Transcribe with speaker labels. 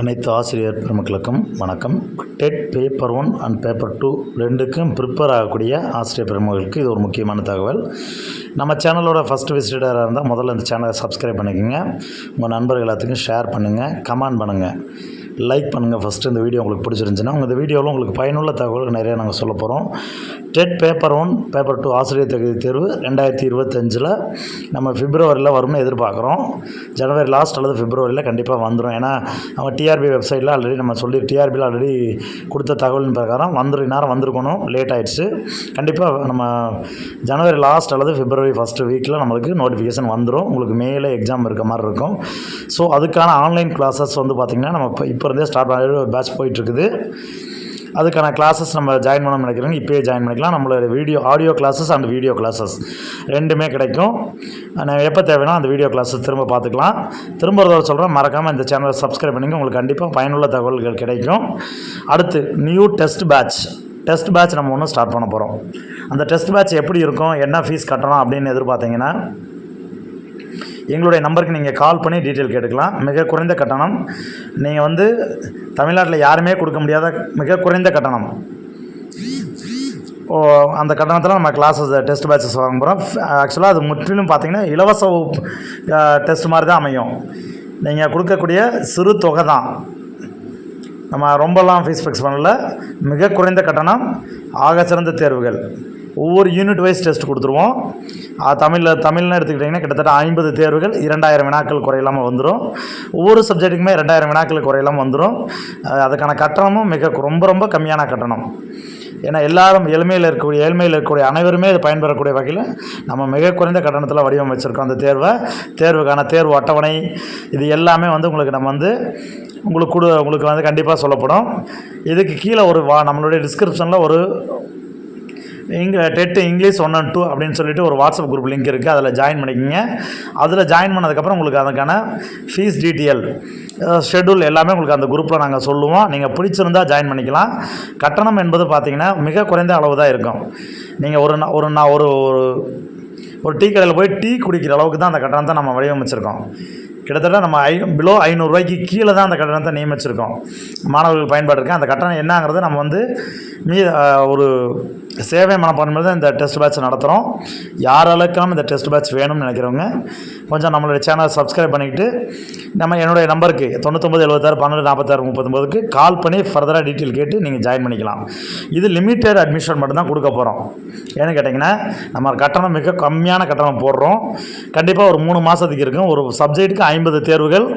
Speaker 1: அனைத்து ஆசிரியர் பெருமக்களுக்கும் வணக்கம். டெட் பேப்பர் 1 அண்ட் பேப்பர் 2 ரெண்டுக்கும் ப்ரிப்பேர் ஆகக்கூடிய ஆசிரியர் பெருமக்களுக்கு இது ஒரு முக்கியமான தகவல். நம்ம சேனலோட ஃபஸ்ட்டு விசிட்டராக இருந்தால் முதல்ல இந்த சேனலை சப்ஸ்கிரைப் பண்ணிக்கோங்க. உங்கள் நண்பர்கள் எல்லாத்துக்கும் ஷேர் பண்ணுங்கள், கமெண்ட் பண்ணுங்கள், லைக் பண்ணுங்கள். ஃபஸ்ட்டு இந்த வீடியோ உங்களுக்கு பிடிச்சிருந்துச்சுன்னா இந்த வீடியோவில் உங்களுக்கு பயனுள்ள தகவல்கள் நிறைய நாங்கள் சொல்ல போகிறோம். டெட் பேப்பர் 1 பேப்பர் 2 ஆசிரியர் தகுதி தேர்வு 2025 நம்ம பிப்ரவரியில் வரும்னு எதிர்பார்க்குறோம். ஜனவரி லாஸ்ட் அல்லது பிப்ரவரியில் கண்டிப்பாக வந்துடும். ஏன்னா நம்ம டிஆர்பி வெப்சைட்டில் ஆல்ரெடி நம்ம டிஆர்பியில் ஆல்ரெடி கொடுத்த தகவலின் பிரகாரம் நேரம் வந்திருக்கணும், லேட் ஆகிடுச்சு. கண்டிப்பாக நம்ம ஜனவரி லாஸ்ட் அல்லது பிப்ரவரி ஃபஸ்ட்டு வீக்கில் நம்மளுக்கு நோட்டிஃபிகேஷன் வந்துடும். உங்களுக்கு மேலே எக்ஸாம் இருக்க மாதிரி இருக்கும். ஸோ அதுக்கான ஆன்லைன் கிளாஸஸ் பார்த்திங்கன்னா நம்ம இப்போ இருந்தே ஸ்டார்ட் பண்ணி ஒரு பேட்ச் போயிட்டுருக்குது. அதுக்கான கிளாஸஸ் நம்ம ஜாயின் பண்ண நினைக்கிறோங்க, இப்போயே ஜாயின் பண்ணிக்கலாம். நம்மளோட audio classes and video classes ரெண்டுமே கிடைக்கும். எப்போ தேவைன்னா அந்த வீடியோ கிளாஸஸ் திரும்ப பார்த்துக்கலாம். திரும்ப ஒரு சொல்கிறேன், மறக்காமல் இந்த சேனலை சப்ஸ்கிரைப் பண்ணிங்க. உங்களுக்கு கண்டிப்பாக பயனுள்ள தகவல்கள் கிடைக்கும். அடுத்து நியூ டெஸ்ட் பேட்ச் நம்ம ஒன்று ஸ்டார்ட் பண்ண போகிறோம். அந்த டெஸ்ட் பேட்ச் எப்படி இருக்கும், என்ன ஃபீஸ் கட்டணும் அப்படின்னு எதிர்பார்த்தீங்கன்னா எங்களுடைய நம்பருக்கு நீங்கள் கால் பண்ணி டீட்டெயில் கேட்டுக்கலாம். மிக குறைந்த கட்டணம். நீங்கள் தமிழ்நாட்டில் யாருமே கொடுக்க முடியாத மிக குறைந்த கட்டணம். அந்த கட்டணத்தில் நம்ம கிளாஸஸ் டெஸ்ட் பேட்சஸ் வாங்க போகிறோம். ஆக்சுவலாக அது முற்றிலும் பார்த்திங்கன்னா இலவச டெஸ்ட் மாதிரி தான் அமையும். நீங்கள் கொடுக்கக்கூடிய சிறு தொகை தான். நம்ம ரொம்பலாம் ஃபீஸ் ஃபிக்ஸ் பண்ணல. மிக குறைந்த கட்டணம், ஆக சிறந்த தேர்வுகள். ஒவ்வொரு யூனிட் வைஸ் டெஸ்ட் கொடுத்துருவோம். தமிழ்னு எடுத்துக்கிட்டிங்கன்னா கிட்டத்தட்ட 50 தேர்வுகள் 2000 வினாக்கள் குறையில்லாமல் வந்துடும். ஒவ்வொரு சப்ஜெக்ட்டுக்குமே 2000 வினாக்கள் குறையில்லாமல் வந்துடும். அதுக்கான கட்டணமும் ரொம்ப கம்மியான கட்டணம். ஏன்னா எல்லாரும் ஏழ்மையில் இருக்கக்கூடிய அனைவருமே இது பயன்பெறக்கூடிய வகையில் நம்ம மிக குறைந்த கட்டணத்தில் வடிவமைச்சிருக்கோம். அந்த தேர்வுக்கான தேர்வு அட்டவணை இது எல்லாமே உங்களுக்கு நம்ம உங்களுக்கு கண்டிப்பாக சொல்லப்படும். இதுக்கு கீழே நம்மளுடைய டிஸ்கிரிப்ஷனில் ஒரு டெட் இங்கிலீஷ் 1 and 2 அப்படின்னு சொல்லிட்டு ஒரு வாட்ஸ்அப் குரூப் லிங்க் இருக்குது. அதில் ஜாயின் பண்ணிக்கோங்க. அதில் ஜாயின் பண்ணதுக்கப்புறம் உங்களுக்கு அதுக்கான ஃபீஸ் டீட்டெயில், ஷெட்யூல் எல்லாமே உங்களுக்கு அந்த குரூப்பில் நாங்கள் சொல்லுவோம். நீங்கள் பிடிச்சிருந்தால் ஜாயின் பண்ணிக்கலாம். கட்டணம் என்பது பார்த்திங்கன்னா மிக குறைந்த அளவு தான் இருக்கும். நீங்கள் ஒரு டீ கடையில் போய் டீ குடிக்கிற அளவுக்கு தான் அந்த கட்டணத்தை நம்ம வடிவமைச்சிருக்கோம். கிட்டத்தட்ட நம்ம பிலோ 500 ரூபாய்க்கு கீழே தான் அந்த கட்டணத்தை நியமிச்சிருக்கோம். மாணவர்கள் பயன்பாடு இருக்குது. அந்த கட்டணம் என்னங்கிறது நம்ம ஒரு சேவை மனப்பான்மையில் தான் இந்த டெஸ்ட் பேட்ச் நடத்துகிறோம். யாரெல்லாம் இந்த டெஸ்ட் பேட்ச் வேணும்னு நினைக்கிறவங்க கொஞ்சம் நம்மளுடைய சேனலை சப்ஸ்கிரைப் பண்ணிக்கிட்டு என்னுடைய நம்பருக்கு 9976124639க்கு கால் பண்ணி ஃபர்தராக டீட்டெயில் கேட்டு நீங்கள் ஜாயின் பண்ணிக்கலாம். இது லிமிட்டட் அட்மிஷன் மட்டும்தான் கொடுக்க போகிறோம். ஏன்னு கேட்டிங்கன்னா நம்ம கட்டணம் மிக கம்மியான கட்டணம் போடுறோம். கண்டிப்பாக ஒரு 3 மாதத்துக்கு இருக்கும். ஒரு சப்ஜெக்ட்டுக்கு 50 தேர்வுகள்